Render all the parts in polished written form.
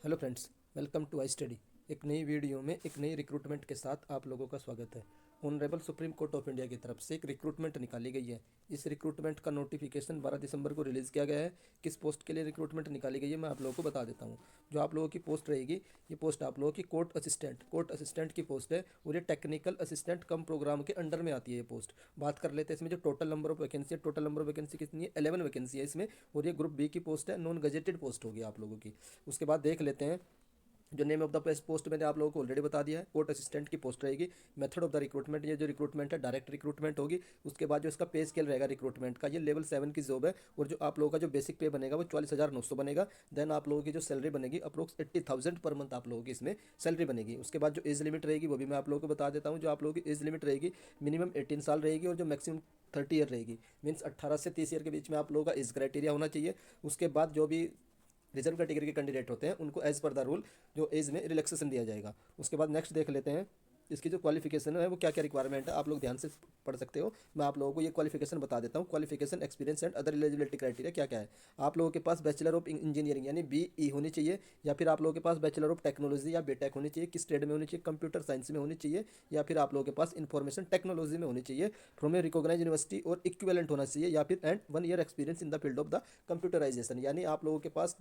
Hello friends, welcome to I study. एक नई video में एक नई रिक्रूटमेंट के साथ आप लोगों का स्वागत है। Honourable supreme court of India की तरफ से एक रिक्रूटमेंट निकाली गई है। इस रिक्रूटमेंट का नोटिफिकेशन 12 दिसंबर को रिलीज़ किया गया है। किस पोस्ट के लिए रिक्रूटमेंट निकाली गई है मैं आप लोगों को बता देता हूँ। जो आप लोगों की पोस्ट रहेगी, ये पोस्ट आप लोगों की कोर्ट असिस्टेंट की पोस्ट है और ये टेक्निकल असिस्टेंट कम प्रोग्राम के अंडर में आती है ये पोस्ट। बात कर लेते हैं इसमें जो टोटल नंबर ऑफ वैकेंसी है। टोटल नंबर ऑफ वैकेंसी कितनी है? 11 वैकेंसी है इसमें, और ये ग्रुप बी की पोस्ट है, नॉन गजेटेड पोस्ट होगी आप लोगों की। उसके बाद देख लेते हैं जो name of the place post मैंने आप लोगों को ऑलरेडी बता दिया है, कोर्ट असिस्टेंट की पोस्ट रहेगी। मेथड ऑफ द रिक्रूटमेंट, ये जो रिक्रूटमेंट है डायरेक्ट रिक्रूटमेंट होगी। उसके बाद जो इसका पे स्केल रहेगा रिक्रूटमेंट का, ये लेवल 7 की जॉब है। और जो आप लोगों का जो बेसिक पे बनेगा वो 44,900 बनेगा। देन आप लोगों की जो सैलरी बनेगी अप्रोक्स 80,000 पर मंथ आप लोगों की इसमें सैलरी बनेगी। उसके बाद जो एज लिमिट रहेगी वो भी मैं आप लोगों को बता देता हूँ। जो आप लोगों की एज लिमिट रहेगी मिनिमम 18 साल रहेगी और जो मैक्सिमम 30 ईयर रहेगी। मीन्स 18 से 30 ईयर के बीच में आप लोगों का एज क्राइटेरिया होना चाहिए। उसके बाद जो भी रिजर्व कैटेगरी के कैंडिडेट होते हैं उनको एज पर द रूल जो एज में रिलैक्सेशन दिया जाएगा। उसके बाद नेक्स्ट देख लेते हैं इसकी जो क्वालिफिकेशन है वो क्या क्या रिक्वायरमेंट है, आप लोग ध्यान से पढ़ सकते हो। मैं आप लोगों को ये क्वालिफिकेशन बता देता हूँ। Qualification, experience and other eligibility criteria क्या क्या है। आप लोगों के पास बैचलर ऑफ इंजीनियरिंग यानी BE होनी चाहिए, या फिर आप लोगों के पास बैचलर ऑफ टेक्नोलॉजी या बीटेक होनी चाहिए। किस ट्रेड में होनी चाहिए? कंप्यूटर साइंस में होनी चाहिए, या फिर आप लोगों के पास इंफॉर्मेशन टेक्नोलॉजी में होनी चाहिए फ्रॉम ए रिकॉग्नाइज यूनिवर्सिटी और इक्विवेलेंट होना चाहिए, या फिर and 1 year experience in the field of the computerisation. यानी आप लोगों के पास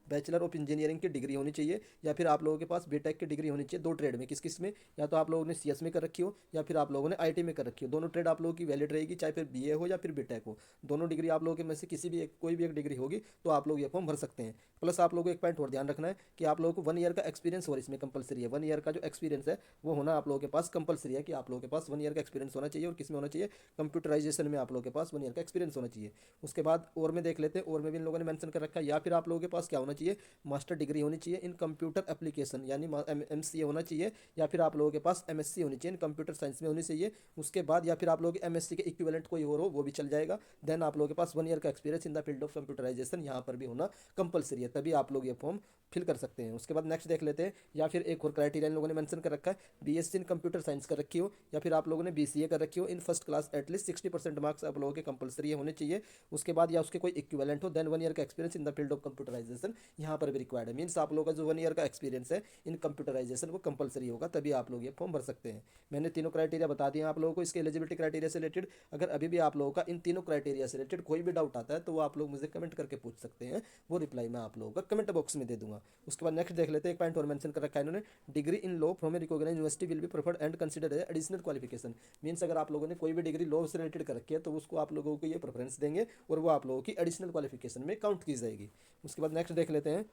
बैचलर ऑफ इंजीनियरिंग की डिग्री होनी चाहिए, या फिर आप लोगों के पास बीटेक की डिग्री होनी चाहिए। दो ट्रेड में किस किस में? या तो आप लोगों ने CS में कर रखी हो, या फिर आप लोगों ने IT में कर रखी हो। दोनों ट्रेड आप लोगों की वैलिड रहेगी, चाहे फिर BA हो या फिर बीटेक हो। दोनों डिग्री आप लोगों के में से किसी भी एक, कोई भी एक डिग्री होगी तो आप लोग ये फॉर्म भर सकते हैं। प्लस आप लोगों को एक पॉइंट और ध्यान रखना है कि आप लोगों को 1 ईयर का एक्सपीरियंस और इसमें कंपलसरी है। 1 ईयर का जो एक्सपीरियंस है वो होना आप लोगों के पास कंपलसरी है, कि आप लोगों के पास 1 ईयर का एक्सपीरियंस होना चाहिए। और किस में होना चाहिए? कंप्यूटराइजेशन में आप लोगों के पास 1 ईयर का एक्सपीरियंस होना चाहिए। उसके बाद और में देख लेते हैं, और में भी इन लोगों ने मेंशन कर रखा है। या फिर आप लोगों के पास क्या होना चाहिए? मास्टर डिग्री होनी चाहिए इन कंप्यूटर एप्लीकेशन, यानी MCA होना चाहिए, या फिर आप लोगों के पास MSc होनी चाहिए इन कंप्यूटर साइंस में होनी चाहिए। उसके बाद या फिर आप लोग MSc के इक्विवेलेंट कोई और हो वो भी चल जाएगा। देन आप लोगों के पास 1 ईयर का experience in the field of computerisation यहाँ पर भी होना कंपलसरी है, तभी आप लोग ये फॉर्म फिल कर सकते हैं। उसके बाद नेक्स्ट देख लेते हैं। या फिर एक और क्राइटेरिया इन लोगों ने मेंशन कर रखा है, BSc इन कंप्यूटर साइंस कर रखी हो, या फिर आप लोगों ने BCA कर रखी हो in first class at least 60% marks आप लोगों के कंपलसरी होने चाहिए। उसके बाद या उसके कोई इक्विवेलेंट हो। देन 1 ईयर का experience in the field of computerisation यहाँ पर भी रिक्वायर्ड है। मीन्स आप लोगों का जो 1 ईयर का एक्सपीरियंस है इन कंप्यूटराइजेशन वो कंपलसरी होगा, तभी आप लोग ये फॉर्म भर सकते हैं। मैंने तीनों क्राइटेरिया बता दिए आप लोगों को इसके एलिजिबिलिटी क्राइटेरिया से रिलेटेड। अगर अभी भी आप लोगों का इन तीनों क्राइटेरिया से रिलेटेड कोई भी डाउट आता है तो वो आप लोग मुझे कमेंट करके पूछ सकते हैं, वो रिप्लाई मैं आप लोगों का कमेंट बॉक्स में दे दूंगा। उसके बाद नेक्स्ट देख लेते हैं। एक पॉइंट और मेंशन कर रखा है इन्होंने, degree in law from a recognised university will be preferred and considered additional qualification. Means अगर आप लोगों ने कोई भी डिग्री लॉ से रिलेटेड कर रखी है तो उसको आप लोगों को ये प्रेफरेंस देंगे और वो आप लोगों की एडिशनल क्वालिफिकेशन में काउंट की जाएगी। उसके बाद नेक्स्ट देख लेते हैं,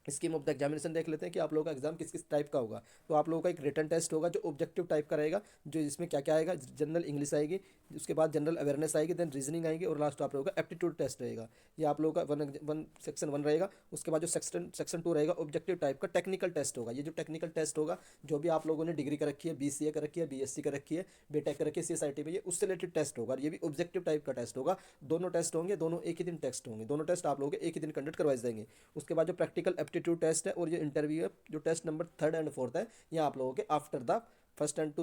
स्कीम ऑफ द एग्जामिनेशन देख लेते हैं कि आप लोगों का एग्जाम किस किस टाइप का होगा। तो आप लोगों का एक रिटन टेस्ट होगा जो ऑब्जेक्टिव टाइप का रहेगा, जो इसमें क्या क्या आएगा? जनरल इंग्लिश आएगी, उसके बाद जनरल अवेयरनेस आएगी, देन रीजनिंग आएगी, और लास्ट आप लोगों का एप्टीट्यूड टेस्ट रहेगा। ये आप लोगों का वन सेक्शन 1 रहेगा। उसके बाद जो सेक्शन 2 रहेगा ऑब्जेक्टिव टाइप का टेक्निकल टेस्ट होगा। ये जो टेक्निकल टेस्ट होगा, जो भी आप लोगों ने डिग्री कर रखी है, BCA कर रखी है, BSc कर रखी है, बीटेक कर रखी है, CSIT में, ये उससे रिलेटेड टेस्ट होगा। ये भी ऑब्जेक्टिव टाइप का टेस्ट होगा। दोनों टेस्ट होंगे, दोनों एक ही दिन टेस्ट होंगे, दोनों टेस्ट आप लोगों के एक ही दिन कंडक्ट करवाए जाएंगे। उसके बाद जो प्रैक्टिकल एप्टीट्यूड टेस्ट है और जो इंटरव्यू है, जो test number 3rd and 4th है, ये आप लोगों के after the first and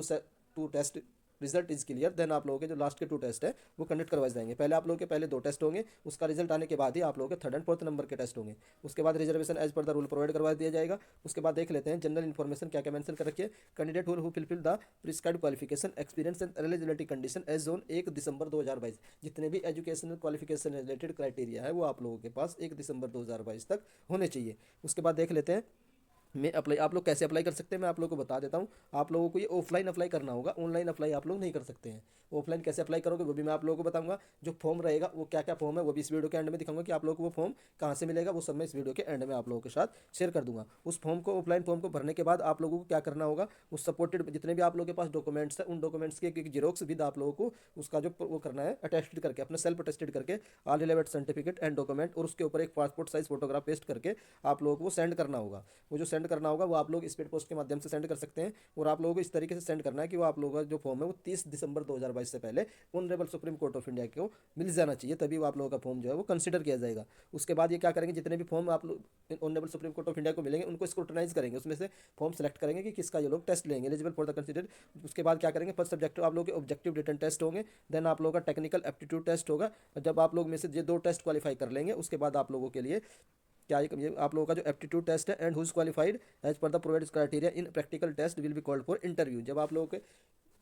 two test result is clear, then आप लोगों के जो लास्ट के 2 टेस्ट है वो कंडक्ट करवाए जाएंगे। पहले आप लोगों के पहले 2 टेस्ट होंगे, उसका रिजल्ट आने के बाद ही आप लोगों के 3rd एंड 4th नंबर के टेस्ट होंगे। उसके बाद reservation as per the rule provide करवा दिया जाएगा। उसके बाद देख लेते हैं जनरल इन्फॉर्मेशन क्या क्या मेंशन कर रखी है। Candidate who fulfil the prescribed qualification, experience and eligibility condition as on 1 December 2022। जितने भी एजुकेशनल क्वालिफिकेशन रिलेटेड क्राइटेरिया है वो आप लोगों के पास 1 दिसंबर 2022 तक होने चाहिए। उसके बाद देख लेते हैं मैं अप्लाई, आप लोग कैसे अप्लाई कर सकते हैं मैं आप लोगों को बता देता हूँ। आप लोगों को ये ऑफलाइन अप्लाई करना होगा, ऑनलाइन अप्लाई आप लोग नहीं कर सकते हैं। ऑफलाइन कैसे अप्लाई करोगे वो भी मैं आप लोगों को बताऊंगा। जो फॉर्म रहेगा वो क्या क्या फॉर्म है वो भी इस वीडियो के एंड में दिखाऊंगा कि आप लोगों को वो फॉर्म कहाँ से मिलेगा, वो सब मैं इस वीडियो के एंड में आप लोगों के साथ शेयर कर दूंगा। उस फॉर्म को, ऑफलाइन फॉर्म को भरने के बाद आप लोगों को क्या करना होगा, उस सपोर्टेड जितने भी आप लोगों के पास डॉक्यूमेंट्स है उन डॉक्यूमेंट्स के एक जीरोक्स विद आप लोगों को उसका जो वो करना है अटेस्टेड करके, अपने सेल्फ अटेस्टेड करके all relevant certificate and document, और उसके ऊपर एक पासपोर्ट साइज फोटोग्राफ पेस्ट करके आप लोगों को वो सेंड करना होगा। वो जो सेंड करना होगा वो आप लोग स्पीड पोस्ट के माध्यम से सेंड कर सकते हैं। और आप लोगों को इस तरीके से सेंड करना है कि वो आप लोगों का जो फॉर्म है वो 30 दिसंबर 2022 से पहले honourable supreme court of India को मिल जाना चाहिए, तभी वो आप लोगों का फॉर्म जो है वो कंसिडर किया जाएगा। उसके बाद ये क्या करेंगे, जितने भी फॉर्म आप लोग honourable supreme court of India को मिलेंगे उनको स्क्रूटनाइज करेंगे, उसमें से फॉर्म सेलेक्ट करेंगे कि किसका ये लोग टेस्ट लेंगे एलिजिबल फॉर द कंसिडर। उसके बाद क्या करेंगे, फर्स्ट सब्जेक्ट आप लोग के ऑब्जेक्टिव रिटन टेस्ट होंगे, देन आप लोगों का टेक्निकल एप्टीट्यूड टेस्ट होगा। जब आप लोग में से ये 2 टेस्ट क्वालिफाई कर लेंगे उसके बाद आप लोगों के लिए क्या ये आप लोगों का जो एप्टीट्यूड टेस्ट है, and whose qualified as per the provide criteria in practical test will be called for interview. जब आप लोगों के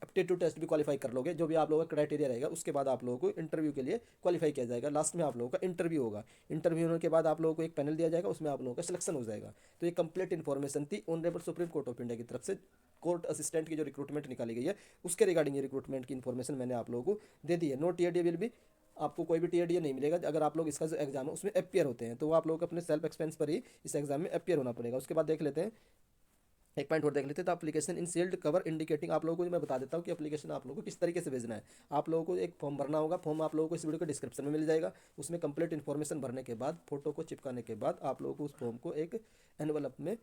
एप्टीट्यूड टेस्ट भी क्वालिफाई कर लोगे, जो भी आप लोगों का क्राइटेरिया रहेगा, उसके बाद आप लोगों को इंटरव्यू के लिए क्वालिफाई किया जाएगा। लास्ट में आप लोगों का इंटरव्यू होगा। इंटरव्यू होने के बाद आप लोगों को एक पैनल दिया जाएगा, उसमें आप लोगों का सिलेक्शन हो जाएगा। तो ये कंप्लीट इन्फॉर्मेशन थी honourable supreme court of India की तरफ से कोर्ट असिस्टेंट की जो रिक्रूटमेंट निकाली गई है उसके रिगार्डिंग ये रिक्रूटमेंट की इन्फॉर्मेशन मैंने आप लोगों को दे दी है। नो टीएडी विल भी, आपको कोई भी टीएडीए नहीं मिलेगा अगर आप लोग इसका जो एग्जाम है उसमें अपियर होते हैं, तो वो आप लोग अपने सेल्फ एक्सपेंस पर ही इस एग्जाम में अपियर होना पड़ेगा। उसके बाद देख लेते हैं, एक पॉइंट और देख लेते हैं। तो application in sealed cover indicating, आप लोगों को मैं बता देता हूँ कि एप्लीकेशन आप लोगों को किस तरीके से भेजना है। आप लोगों को एक फॉर्म भरना होगा। फॉर्म आप लोगों को इस वीडियो के डिस्क्रिप्शन में मिल जाएगा। उसमें कंप्लीट इन्फॉर्मेशन भरने के बाद, फोटो को चिपकाने के बाद, आप लोगों को उस फॉर्म को एक एनवलप में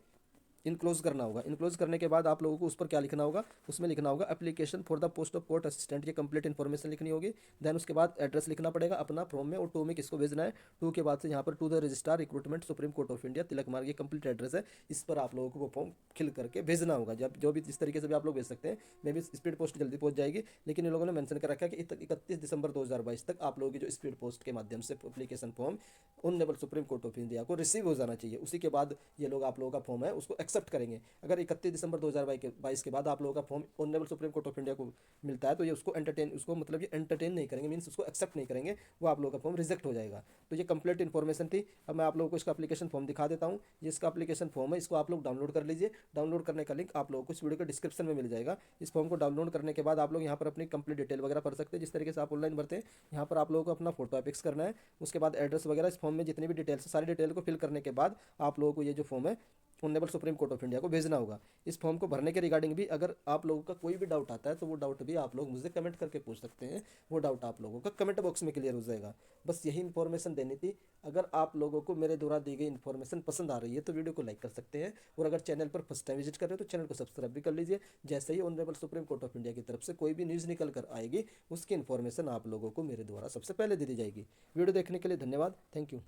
इनक्लोज करना होगा। इनक्लोज करने के बाद आप लोगों को उस पर क्या लिखना होगा, उसमें लिखना होगा application for the post of court assistant, ये कंप्लीट इन्फॉर्मेशन लिखनी होगी। देन उसके बाद एड्रेस लिखना पड़ेगा अपना फॉर्म में, और टू में किसको भेजना है, टू के बाद से यहाँ पर to the registrar recruitment supreme court of India Tilak Marg, ये कंप्लीट एड्रेस है। इस पर आप लोगों को वो फॉर्म फिल करके भेजना होगा। जब जो भी जिस तरीके से भी आप लोग भेज सकते हैं, मे भी स्पीड पोस्ट जल्दी पहुंच जाएगी, लेकिन इन लोगों ने मेंशन कर रखा है कि 31 दिसंबर 2022 तक आप लोगों की जो स्पीड पोस्ट के माध्यम से application form honourable supreme court of India को रिसीव हो जाना चाहिए। उसी के बाद ये लोग आप लोगों का फॉर्म है उसको एक्सेप्ट करेंगे। अगर 31 दिसंबर 2022 के बाद आप लोगों का form honourable supreme court of India को मिलता है, तो ये उसको उसको मतलब ये एंटरटेन नहीं करेंगे, मीन्स उसको एक्सेप्ट नहीं करेंगे, वो आप लोगों का फॉर्म रिजेक्ट हो जाएगा। तो ये कंप्लीट इन्फॉर्मेशन थी। अब मैं आप लोगों को इसका एप्लीकेशन फॉर्म दिखा देता हूँ। ये इसका एप्लीकेशन फॉर्म है, इसको आप लोग डाउनलोड कर लीजिए। डाउनलोड करने का लिंक आप लोगों को इस वीडियो के डिस्क्रिप्शन में मिल जाएगा। इस फॉर्म को डाउनलोड करने के बाद आप लोग यहाँ पर अपनी कंप्लीट डिटेल वगैरह भर सकते हैं, जिस तरीके से आप ऑनलाइन भरते हैं। यहाँ पर आप लोगों को अपना फोटो अपिक्स करना है। उसके बाद एड्रेस वगैरह, इस फॉर्म में जितनी भी डिटेल्स, सारी डिटेल को फिल करने के बाद आप लोगों को ये जो फॉर्म है honourable supreme court of India को भेजना होगा। इस फॉर्म को भरने के रिगार्डिंग भी अगर आप लोगों का कोई भी डाउट आता है, तो वो डाउट भी आप लोग मुझे कमेंट करके पूछ सकते हैं। वो डाउट आप लोगों का कमेंट बॉक्स में क्लियर हो जाएगा। बस यही इन्फॉर्मेशन देनी थी। अगर आप लोगों को मेरे द्वारा दी गई इन्फॉर्मेशन पसंद आ रही है तो वीडियो को लाइक कर सकते हैं, और अगर चैनल पर फर्स्ट टाइम विजिट कर रहे हो तो चैनल को सब्सक्राइब भी कर लीजिए। जैसे ही honourable supreme court of India की तरफ से कोई भी न्यूज़ निकल कर आएगी, उसकी इन्फॉर्मेशन आप लोगों को मेरे द्वारा सबसे पहले दे दी जाएगी। वीडियो देखने के लिए धन्यवाद। Thank you.